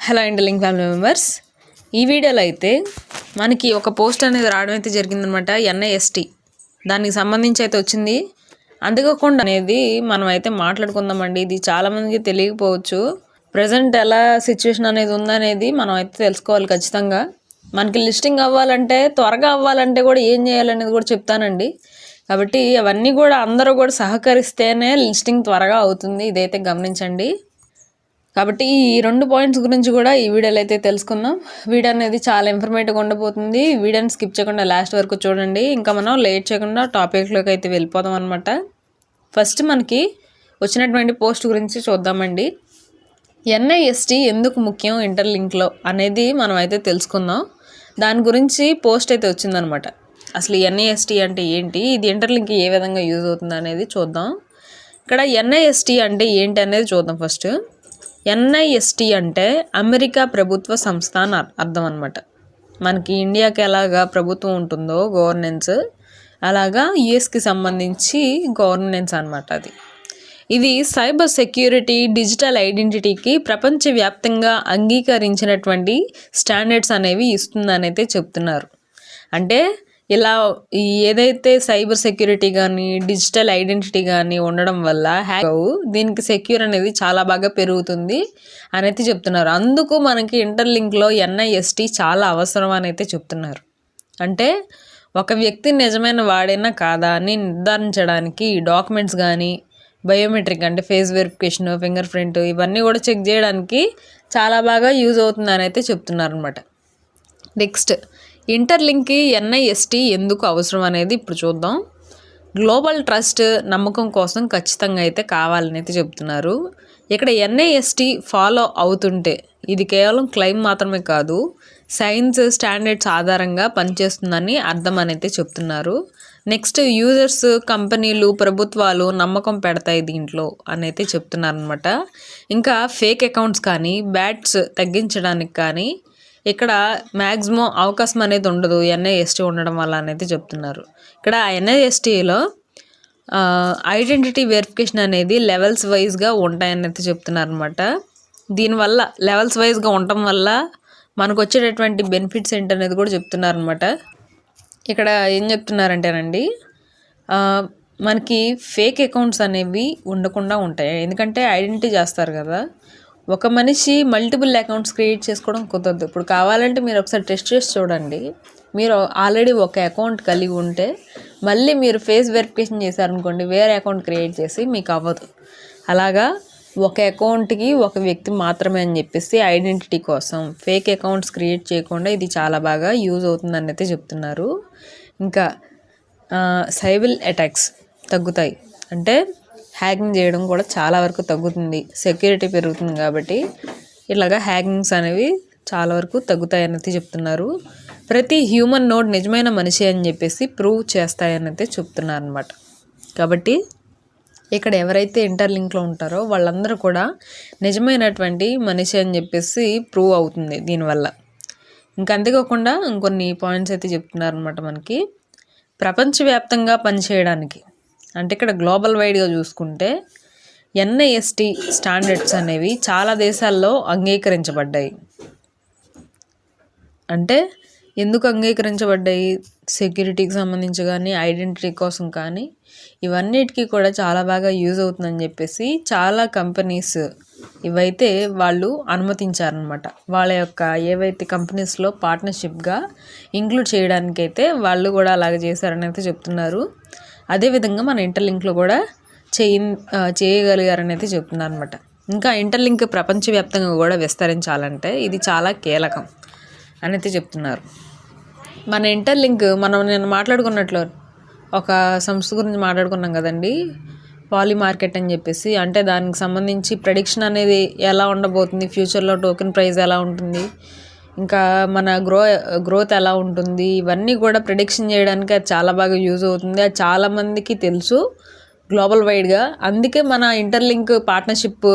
Hello interlink family members, ఈ వీడియోలో అయితే మనకి ఒక పోస్ట్ అనేది రావడం అయితే జరిగిందనమాట. NIST దానికి సంబంధించి అయితే వచ్చింది. అందుకోకుండా అనేది మనం అయితే మాట్లాడుకుందామండి. ఇది చాలామందికి తెలియకపోవచ్చు. ప్రజెంట్ ఎలా సిచ్యువేషన్ అనేది ఉందనేది మనం అయితే తెలుసుకోవాలి ఖచ్చితంగా. మనకి లిస్టింగ్ అవ్వాలంటే, త్వరగా అవ్వాలంటే కూడా ఏం చేయాలనేది కూడా చెప్తానండి. కాబట్టి అవన్నీ కూడా అందరూ కూడా సహకరిస్తేనే లిస్టింగ్ త్వరగా అవుతుంది. ఇదైతే గమనించండి. కాబట్టి ఈ 2 పాయింట్స్ గురించి కూడా ఈ వీడియోలో అయితే తెలుసుకుందాం. వీడియో అనేది చాలా ఇన్ఫర్మేటివ్గా ఉండబోతుంది. వీడియోని స్కిప్ చేయకుండా లాస్ట్ వరకు చూడండి. ఇంకా మనం లేట్ చేయకుండా టాపిక్లోకి అయితే వెళ్ళిపోదాం అనమాట. ఫస్ట్ మనకి వచ్చినటువంటి పోస్ట్ గురించి చూద్దామండి. NIST ఎందుకు ముఖ్యం ఇంటర్లింక్లో అనేది మనం అయితే తెలుసుకుందాం. దాని గురించి పోస్ట్ అయితే వచ్చిందనమాట. అసలు NIST అంటే ఏంటి, ఇది ఇంటర్లింక్ ఏ విధంగా యూజ్ అవుతుంది అనేది చూద్దాం. ఇక్కడ NIST అంటే ఏంటి అనేది చూద్దాం. ఫస్ట్ NIST అంటే అమెరికా ప్రభుత్వ సంస్థ అని అర్థం అనమాట. మనకి ఇండియాకి ఎలాగా ప్రభుత్వం ఉంటుందో గవర్నెన్స్, అలాగా యుఎస్కి సంబంధించి గవర్నెన్స్ అనమాట. ఇది సైబర్ సెక్యూరిటీ, డిజిటల్ ఐడెంటిటీకి ప్రపంచవ్యాప్తంగా అంగీకరించినటువంటి స్టాండర్డ్స్ అనేవి ఇస్తుందని అయితే చెప్తున్నారు. అంటే ఇలా ఏదైతే సైబర్ సెక్యూరిటీ కానీ, డిజిటల్ ఐడెంటిటీ కానీ ఉండడం వల్ల దీనికి సెక్యూర్ అనేది చాలా బాగా పెరుగుతుంది అని అయితే చెప్తున్నారు. అందుకు మనకి ఇంటర్లింక్లో NIST చాలా అవసరం అని అయితే చెప్తున్నారు. అంటే ఒక వ్యక్తి నిజమైన వాడైనా కాదా అని నిర్ధారించడానికి డాక్యుమెంట్స్ కానీ, బయోమెట్రిక్ అంటే ఫేస్ వెరిఫికేషన్, ఫింగర్ ప్రింట్ ఇవన్నీ కూడా చెక్ చేయడానికి చాలా బాగా యూజ్ అవుతుంది అని అయితే చెప్తున్నారు అనమాట. నెక్స్ట్, ఇంటర్లింక్కి NIST ఎందుకు అవసరం అనేది ఇప్పుడు చూద్దాం. గ్లోబల్ ట్రస్ట్, నమ్మకం కోసం ఖచ్చితంగా అయితే కావాలని అయితే చెప్తున్నారు. ఇక్కడ NIST ఫాలో అవుతుంటే ఇది కేవలం క్లెయిమ్ మాత్రమే కాదు, సైన్స్ స్టాండర్డ్స్ ఆధారంగా పనిచేస్తుందని అర్థం అని అయితే చెప్తున్నారు. నెక్స్ట్, యూజర్స్, కంపెనీలు, ప్రభుత్వాలు నమ్మకం పెడతాయి దీంట్లో అని అయితే చెప్తున్నారు అనమాట. ఇంకా ఫేక్ అకౌంట్స్ కానీ, బ్యాట్స్ తగ్గించడానికి కానీ ఇక్కడ మ్యాక్సిమం అవకాశం అనేది ఉండదు NIST ఉండడం వల్ల అనేది చెప్తున్నారు. ఇక్కడ NISTలో ఐడెంటిటీ వెరిఫికేషన్ అనేది లెవెల్స్ వైజ్గా ఉంటాయని అయితే చెప్తున్నారు అనమాట. దీనివల్ల లెవెల్స్ వైజ్గా ఉండటం వల్ల మనకు వచ్చేటటువంటి బెనిఫిట్స్ ఏంటనేది కూడా చెప్తున్నారు అనమాట. ఇక్కడ ఏం చెప్తున్నారంటేనండి, మనకి ఫేక్ అకౌంట్స్ అనేవి ఉండకుండా ఉంటాయి. ఎందుకంటే ఐడెంటిటీ చేస్తారు కదా, ఒక మనిషి మల్టిపుల్ అకౌంట్స్ క్రియేట్ చేసుకోవడం కుదరదు. ఇప్పుడు కావాలంటే మీరు ఒకసారి టెస్ట్ చేసి చూడండి. మీరు ఆల్రెడీ ఒక అకౌంట్ కలిగి ఉంటే మళ్ళీ మీరు ఫేస్ వెరిఫికేషన్ చేశారనుకోండి, వేరే అకౌంట్ క్రియేట్ చేసి మీకు అవ్వదు. అలాగా ఒక అకౌంట్కి ఒక వ్యక్తి మాత్రమే అని చెప్పేసి ఐడెంటిటీ కోసం ఫేక్ అకౌంట్స్ క్రియేట్ చేయకుండా ఇది చాలా బాగా యూజ్ అవుతుందని అయితే చెప్తున్నారు. ఇంకా సైబర్ అటాక్స్ తగ్గుతాయి, అంటే హ్యాకింగ్ చేయడం కూడా చాలా వరకు తగ్గుతుంది, సెక్యూరిటీ పెరుగుతుంది. కాబట్టి ఇలాగా హ్యాకింగ్స్ అనేవి చాలా వరకు తగ్గుతాయని అయితే చెప్తున్నారు. ప్రతి హ్యూమన్ నోడ్ నిజమైన మనిషి అని చెప్పేసి ప్రూవ్ చేస్తాయని అయితే చెప్తున్నారు అనమాట. కాబట్టి ఇక్కడ ఎవరైతే ఇంటర్లింక్లో ఉంటారో వాళ్ళందరూ కూడా నిజమైనటువంటి మనిషి అని చెప్పేసి ప్రూవ్ అవుతుంది దీనివల్ల. ఇంకా అంతేకాకుండా ఇంకొన్ని పాయింట్స్ అయితే చెప్తున్నారు అనమాట. మనకి ప్రపంచవ్యాప్తంగా పనిచేయడానికి, అంటే ఇక్కడ గ్లోబల్ వైడ్గా చూసుకుంటే NIST స్టాండర్డ్స్ అనేవి చాలా దేశాల్లో అంగీకరించబడ్డాయి. అంటే ఎందుకు అంగీకరించబడ్డాయి? సెక్యూరిటీకి సంబంధించి కానీ, ఐడెంటిటీ కోసం కానీ ఇవన్నిటికీ కూడా చాలా బాగా యూజ్ అవుతుందని చెప్పేసి చాలా కంపెనీస్ ఇవైతే వాళ్ళు అనుమతించారనమాట. వాళ్ళ యొక్క ఏవైతే కంపెనీస్లో పార్ట్నర్షిప్గా ఇంక్లూడ్ చేయడానికైతే వాళ్ళు కూడా అలాగే చేశారని అయితే చెప్తున్నారు. అదేవిధంగా మన ఇంటర్లింక్లో కూడా చేయగలిగారని అయితే చెప్తున్నారు అనమాట. ఇంకా ఇంటర్లింక్ ప్రపంచవ్యాప్తంగా కూడా విస్తరించాలంటే ఇది చాలా కీలకం అని అయితే చెప్తున్నారు. మన ఇంటర్లింక్ నేను మాట్లాడుకున్నట్లు ఒక సంస్థ గురించి మాట్లాడుకున్నాం కదండి, పాలిమార్కెట్ అని చెప్పేసి. అంటే దానికి సంబంధించి ప్రెడిక్షన్ అనేది ఎలా ఉండబోతుంది, ఫ్యూచర్లో టోకెన్ ప్రైస్ ఎలా ఉంటుంది, ఇంకా మన గ్రోత్ ఎలా ఉంటుంది, ఇవన్నీ కూడా ప్రిడిక్షన్ చేయడానికి అది చాలా బాగా యూజ్ అవుతుంది. అది చాలామందికి తెలుసు గ్లోబల్ వైడ్గా. అందుకే మన ఇంటర్లింక్ పార్ట్నర్షిప్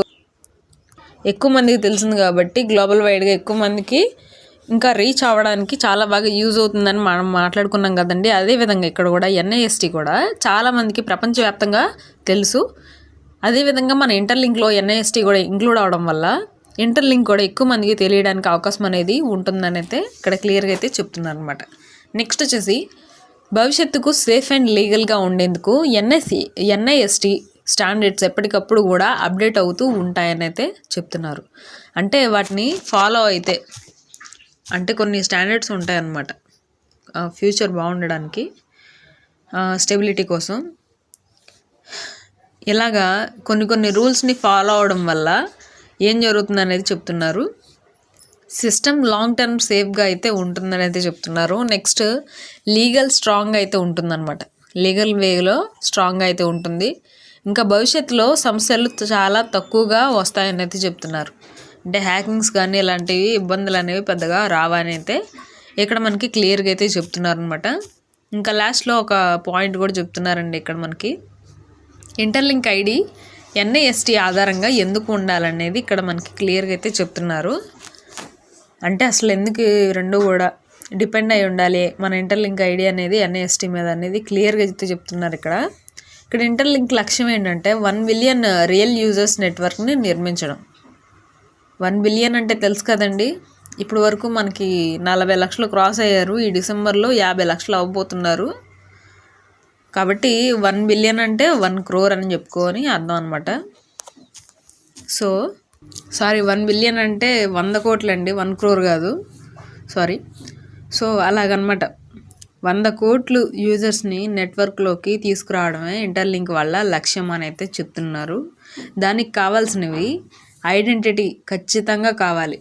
ఎక్కువ మందికి తెలిసింది కాబట్టి గ్లోబల్ వైడ్గా ఎక్కువ మందికి ఇంకా రీచ్ అవ్వడానికి చాలా బాగా యూజ్ అవుతుందని మనం మాట్లాడుకున్నాం కదండి. అదేవిధంగా ఇక్కడ కూడా NIST కూడా చాలామందికి ప్రపంచవ్యాప్తంగా తెలుసు. అదేవిధంగా మన ఇంటర్లింక్లో NIST కూడా ఇంక్లూడ్ అవడం వల్ల ఇంటర్లింక్ కూడా ఎక్కువ మందికి తెలియడానికి అవకాశం అనేది ఉంటుందని అయితే ఇక్కడ క్లియర్గా అయితే చెప్తున్నారు అనమాట. నెక్స్ట్ వచ్చేసి భవిష్యత్తుకు సేఫ్ అండ్ లీగల్గా ఉండేందుకు ఎన్ఐఎస్టీ స్టాండర్డ్స్ ఎప్పటికప్పుడు కూడా అప్డేట్ అవుతూ ఉంటాయని అయితే చెప్తున్నారు. అంటే వాటిని ఫాలో అయితే అంటే కొన్ని స్టాండర్డ్స్ ఉంటాయన్నమాట ఫ్యూచర్ బాగుండడానికి, స్టెబిలిటీ కోసం. ఇలాగా కొన్ని రూల్స్ని ఫాలో అవడం వల్ల ఏం జరుగుతుంది అనేది చెప్తున్నారు. సిస్టమ్ లాంగ్ టర్మ్ సేఫ్గా అయితే ఉంటుందని అయితే చెప్తున్నారు. నెక్స్ట్ లీగల్ స్ట్రాంగ్ అయితే ఉంటుందన్నమాట. లీగల్ వేలో స్ట్రాంగ్ అయితే ఉంటుంది. ఇంకా భవిష్యత్తులో సమస్యలు చాలా తక్కువగా వస్తాయని అయితే చెప్తున్నారు. అంటే హ్యాకింగ్స్ కానీ ఇలాంటివి ఇబ్బందులు అనేవి పెద్దగా రావని అయితే ఇక్కడ మనకి క్లియర్గా అయితే చెప్తున్నారు అనమాట. ఇంకా లాస్ట్లో ఒక పాయింట్ కూడా చెప్తున్నారండి ఇక్కడ మనకి. ఇంటర్లింక్ ఐడి ఎన్ఐఎస్టీ ఆధారంగా ఎందుకు ఉండాలనేది ఇక్కడ మనకి క్లియర్గా అయితే చెప్తున్నారు. అంటే అసలు ఎందుకు రెండు కూడా డిపెండ్ అయి ఉండాలి మన ఇంటర్లింక్ ఐడి అనేది ఎన్ఐఎస్టీ మీద అనేది క్లియర్గా అయితే చెప్తున్నారు ఇక్కడ. ఇంటర్లింక్ లక్ష్యం ఏంటంటే 1 బిలియన్ రియల్ యూజర్స్ నెట్వర్క్ని నిర్మించడం. 1 బిలియన్ అంటే తెలుసు కదండి. ఇప్పుడు వరకు మనకి 40 లక్షలు క్రాస్ అయ్యారు. ఈ డిసెంబర్లో 50 లక్షలు అవ్వబోతున్నారు. కాబట్టి 1 బిలియన్ అంటే 1 crore అని చెప్పుకొని అర్థం అనమాట. సో 1 బిలియన్ అంటే 100 కోట్లు అండి, 1 crore కాదు, సారీ. సో అలాగనమాట 100 కోట్లు యూజర్స్ని నెట్వర్క్లోకి తీసుకురావడమే ఇంటర్లింక్ వల్ల లక్ష్యం అని అయితే చెప్తున్నారు. దానికి కావాల్సినవి ఐడెంటిటీ ఖచ్చితంగా కావాలి.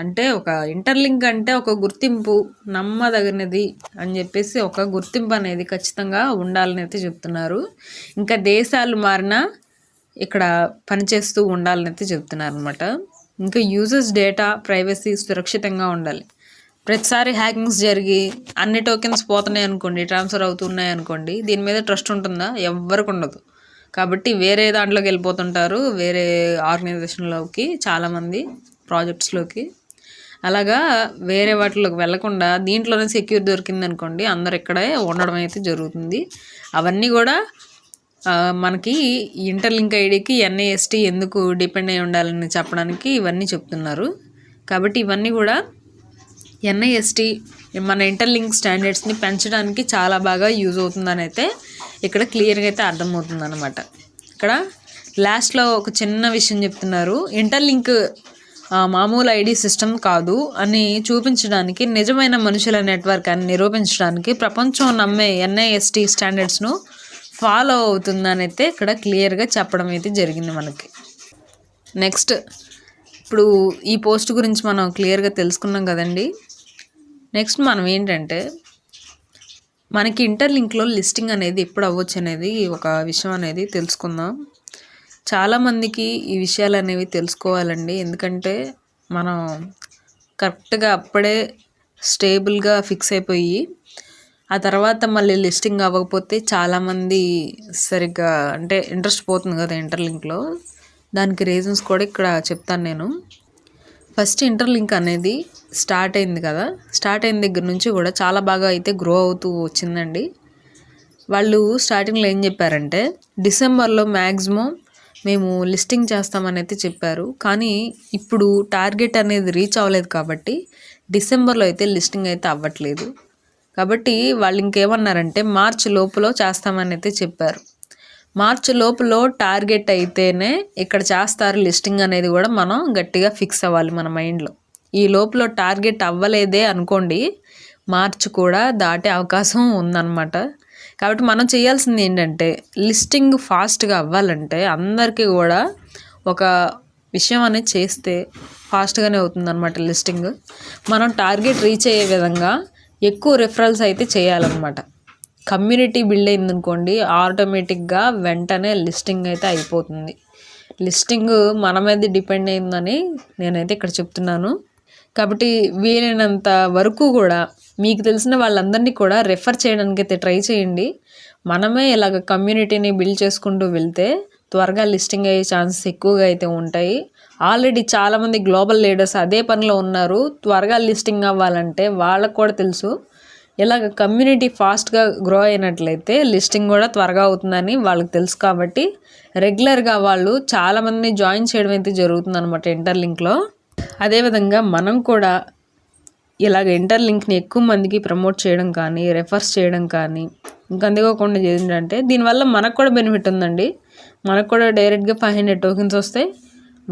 అంటే ఒక ఇంటర్లింక్ అంటే ఒక గుర్తింపు, నమ్మదగినది అని చెప్పేసి ఒక గుర్తింపు అనేది ఖచ్చితంగా ఉండాలని అయితే చెప్తున్నారు. ఇంకా దేశాలు మారినా ఇక్కడ పనిచేస్తూ ఉండాలని అయితే చెప్తున్నారు అనమాట. ఇంకా యూజర్స్ డేటా ప్రైవసీ సురక్షితంగా ఉండాలి. ప్రతిసారి హ్యాకింగ్స్ జరిగి అన్ని టోకెన్స్ పోతున్నాయి అనుకోండి, ట్రాన్స్ఫర్ అవుతున్నాయి అనుకోండి, దీని మీద ట్రస్ట్ ఉంటుందా? ఎవ్వరికి ఉండదు. కాబట్టి వేరే దాంట్లోకి వెళ్ళిపోతుంటారు, వేరే ఆర్గనైజేషన్లోకి, చాలామంది ప్రాజెక్ట్స్లోకి. అలాగా వేరే వాటిలోకి వెళ్లకుండా దీంట్లోనే సెక్యూర్ దొరికింది అనుకోండి, అందరు ఇక్కడే ఉండడం అయితే జరుగుతుంది. అవన్నీ కూడా మనకి ఇంటర్లింక్ ఐడికి ఎన్ఐఎస్టీ ఎందుకు డిపెండ్ అయి ఉండాలని చెప్పడానికి ఇవన్నీ చెప్తున్నారు. కాబట్టి ఇవన్నీ కూడా ఎన్ఐఎస్టీ మన ఇంటర్లింక్ స్టాండర్డ్స్ని పెంచడానికి చాలా బాగా యూజ్ అవుతుందని అయితే ఇక్కడ క్లియర్గా అయితే అర్థమవుతుంది అనమాట. ఇక్కడ లాస్ట్లో ఒక చిన్న విషయం చెప్తున్నారు. ఇంటర్లింక్ మామూలు ఐడి సిస్టమ్ కాదు అని చూపించడానికి, నిజమైన మనుషుల నెట్వర్క్ అని నిరూపించడానికి ప్రపంచం నమ్మే ఎన్ఐఎస్టీ స్టాండర్డ్స్ను ఫాలో అవుతుందని అయితే ఇక్కడ క్లియర్గా చెప్పడం అయితే జరిగింది మనకి. నెక్స్ట్ ఇప్పుడు ఈ పోస్ట్ గురించి మనం క్లియర్గా తెలుసుకున్నాం కదండి. నెక్స్ట్ మనం ఏంటంటే మనకి ఇంటర్లింక్లో లిస్టింగ్ అనేది ఎప్పుడు అవ్వచ్చు అనేది ఒక విషయం అనేది తెలుసుకుందాం. చాలామందికి ఈ విషయాలు అనేవి తెలుసుకోవాలండి. ఎందుకంటే మనం కరెక్ట్గా అప్పుడే స్టేబుల్గా ఫిక్స్ అయిపోయి ఆ తర్వాత మళ్ళీ లిస్టింగ్ అవ్వకపోతే చాలామంది సరిగ్గా అంటే ఇంట్రెస్ట్ పోతుంది కదా ఇంటర్లింక్లో. దానికి రీజన్స్ కూడా ఇక్కడ చెప్తాను నేను. ఫస్ట్ ఇంటర్లింక్ అనేది స్టార్ట్ అయింది కదా, స్టార్ట్ అయిన దగ్గర నుంచి కూడా చాలా బాగా అయితే గ్రో అవుతూ వచ్చిందండి. వాళ్ళు స్టార్టింగ్లో ఏం చెప్పారంటే డిసెంబర్లో మ్యాక్సిమం మేము లిస్టింగ్ చేస్తామని అయితే చెప్పారు. కానీ ఇప్పుడు టార్గెట్ అనేది రీచ్ అవ్వలేదు కాబట్టి డిసెంబర్లో అయితే లిస్టింగ్ అయితే అవ్వట్లేదు. కాబట్టి వాళ్ళు ఇంకేమన్నారంటే మార్చి లోపల చేస్తామని అయితే చెప్పారు. మార్చి లోపల టార్గెట్ అయితేనే ఇక్కడ చేస్తారు లిస్టింగ్ అనేది కూడా మనం గట్టిగా ఫిక్స్ అవ్వాలి మన మైండ్లో. ఈ లోపల టార్గెట్ అవ్వలేదే అనుకోండి, మార్చి కూడా దాటే అవకాశం ఉందన్నమాట. కాబట్టి మనం చేయాల్సింది ఏంటంటే లిస్టింగ్ ఫాస్ట్గా అవ్వాలంటే అందరికీ కూడా ఒక విషయం అనేది చేస్తే ఫాస్ట్గానే అవుతుందన్నమాట లిస్టింగ్. మనం టార్గెట్ రీచ్ అయ్యే విధంగా ఎక్కువ రిఫరల్స్ అయితే చేయాలన్నమాట. కమ్యూనిటీ బిల్డ్ అయిందనుకోండి, ఆటోమేటిక్గా వెంటనే లిస్టింగ్ అయితే అయిపోతుంది. లిస్టింగ్ మన మీద డిపెండ్ అయిందని నేనైతే ఇక్కడ చెప్తున్నాను. కాబట్టి వీలైనంత వరకు కూడా మీకు తెలిసిన వాళ్ళందరినీ కూడా రెఫర్ చేయడానికి అయితే ట్రై చేయండి. మనమే ఇలాగ కమ్యూనిటీని బిల్డ్ చేసుకుంటూ వెళ్తే త్వరగా లిస్టింగ్ అయ్యే ఛాన్సెస్ ఎక్కువగా అయితే ఉంటాయి. ఆల్రెడీ చాలామంది గ్లోబల్ లీడర్స్ అదే పనిలో ఉన్నారు. త్వరగా లిస్టింగ్ అవ్వాలంటే వాళ్ళకు కూడా తెలుసు. ఇలాగ కమ్యూనిటీ ఫాస్ట్గా గ్రో అయినట్లయితే లిస్టింగ్ కూడా త్వరగా అవుతుందని వాళ్ళకి తెలుసు. కాబట్టి రెగ్యులర్గా వాళ్ళు చాలామందిని జాయిన్ చేయడం అయితే జరుగుతుంది అనమాట ఇంటర్లింక్లో. అదేవిధంగా మనం కూడా ఇలాగ ఇంటర్లింక్ని ఎక్కువ మందికి ప్రమోట్ చేయడం కానీ రెఫర్స్ చేయడం కానీ ఇంకా అందుకోకుండా ఏంటంటే దీనివల్ల మనకు కూడా బెనిఫిట్ ఉందండి. మనకు కూడా డైరెక్ట్గా 500 టోకెన్స్ వస్తాయి,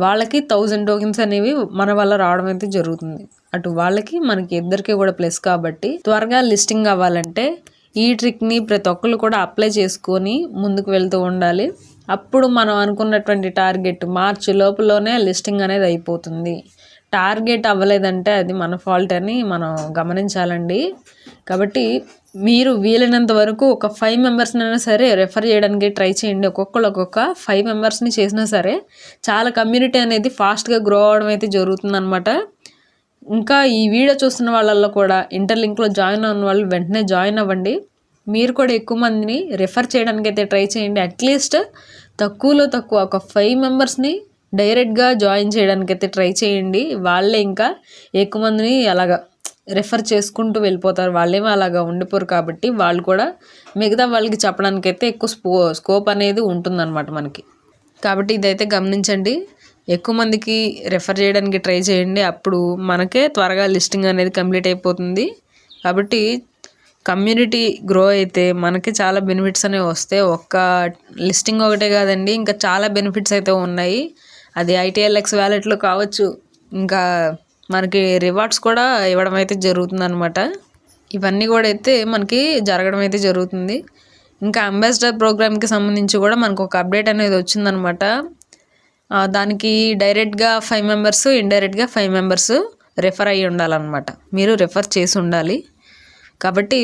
వాళ్ళకి 1000 టోకెన్స్ అనేవి మన వల్ల రావడం అయితే జరుగుతుంది. అటు వాళ్ళకి మనకి ఇద్దరికి కూడా ప్లస్. కాబట్టి త్వరగా లిస్టింగ్ అవ్వాలంటే ఈ ట్రిక్ని ప్రతి ఒక్కరు కూడా అప్లై చేసుకొని ముందుకు వెళ్తూ ఉండాలి. అప్పుడు మనం అనుకున్నటువంటి టార్గెట్ మార్చి లోపలనే లిస్టింగ్ అనేది అయిపోతుంది. టార్గెట్ అవ్వలేదంటే అది మన ఫాల్ట్ అని మనం గమనించాలండి. కాబట్టి మీరు వీలైనంత వరకు ఒక 5 మెంబర్స్నైనా సరే రెఫర్ చేయడానికి ట్రై చేయండి. ఒక్కొక్క 5 మెంబర్స్ని చేసినా సరే చాలా కమ్యూనిటీ అనేది ఫాస్ట్గా గ్రో అవడం అయితే జరుగుతుందన్నమాట. ఇంకా ఈ వీడియో చూస్తున్న వాళ్ళల్లో కూడా ఇంటర్లింక్లో జాయిన్ అయిన వాళ్ళు వెంటనే జాయిన్ అవ్వండి. మీరు కూడా ఎక్కువ మందిని రెఫర్ చేయడానికి అయితే ట్రై చేయండి. అట్లీస్ట్ తక్కువలో తక్కువ ఒక 5 మెంబర్స్ని డైరెక్ట్గా జాయిన్ చేయడానికి అయితే ట్రై చేయండి. వాళ్ళే ఇంకా ఎక్కువ మందిని అలాగా రెఫర్ చేసుకుంటూ వెళ్ళిపోతారు. వాళ్ళేమో అలాగా ఉండిపోరు. కాబట్టి వాళ్ళు కూడా మిగతా వాళ్ళకి చెప్పడానికి అయితే ఎక్కువ స్కోప్ అనేది ఉంటుందన్నమాట మనకి. కాబట్టి ఇదైతే గమనించండి. ఎక్కువ మందికి రెఫర్ చేయడానికి ట్రై చేయండి. అప్పుడు మనకే త్వరగా లిస్టింగ్ అనేది కంప్లీట్ అయిపోతుంది. కాబట్టి కమ్యూనిటీ గ్రో అయితే మనకి చాలా బెనిఫిట్స్ అనేవి వస్తాయి. ఒక్క లిస్టింగ్ ఒకటే కాదండి, ఇంకా చాలా బెనిఫిట్స్ అయితే ఉన్నాయి. అది ITLX వ్యాలెట్లో కావచ్చు, ఇంకా మనకి రివార్డ్స్ కూడా ఇవ్వడం అయితే జరుగుతుందన్నమాట. ఇవన్నీ కూడా అయితే మనకి జరగడం అయితే జరుగుతుంది. ఇంకా అంబాసిడర్ ప్రోగ్రామ్కి సంబంధించి కూడా మనకు ఒక అప్డేట్ అనేది వచ్చిందనమాట. దానికి డైరెక్ట్గా 5 మెంబర్స్, ఇండైరెక్ట్గా 5 మెంబర్స్ రెఫర్ అయ్యి ఉండాలన్నమాట. మీరు రెఫర్ చేసి ఉండాలి. కాబట్టి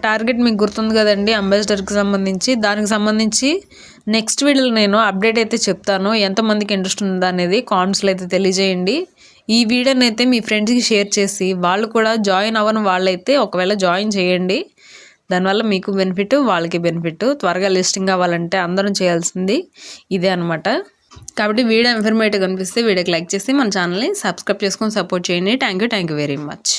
టార్గెట్ మీకు గుర్తుంది కదండి అంబాసిడర్కి సంబంధించి. దానికి సంబంధించి నెక్స్ట్ వీడియోలో నేను అప్డేట్ అయితే చెప్తాను. ఎంతమందికి ఇంట్రెస్ట్ ఉందా అనేది కామెంట్స్లో అయితే తెలియజేయండి. ఈ వీడియోని అయితే మీ ఫ్రెండ్స్కి షేర్ చేసి వాళ్ళు కూడా జాయిన్ అవ్వని వాళ్ళైతే ఒకవేళ జాయిన్ చేయండి. దానివల్ల మీకు బెనిఫిట్, వాళ్ళకి బెనిఫిట్. త్వరగా లిస్టింగ్ అవ్వాలంటే అందరం చేయాల్సింది ఇదే అనమాట. కాబట్టి వీడియో ఇన్ఫర్మేటివ్ కనిపిస్తే వీడియోకి లైక్ చేసి మన ఛానల్ని సబ్స్క్రైబ్ చేసుకొని సపోర్ట్ చేయండి. Thank you very much.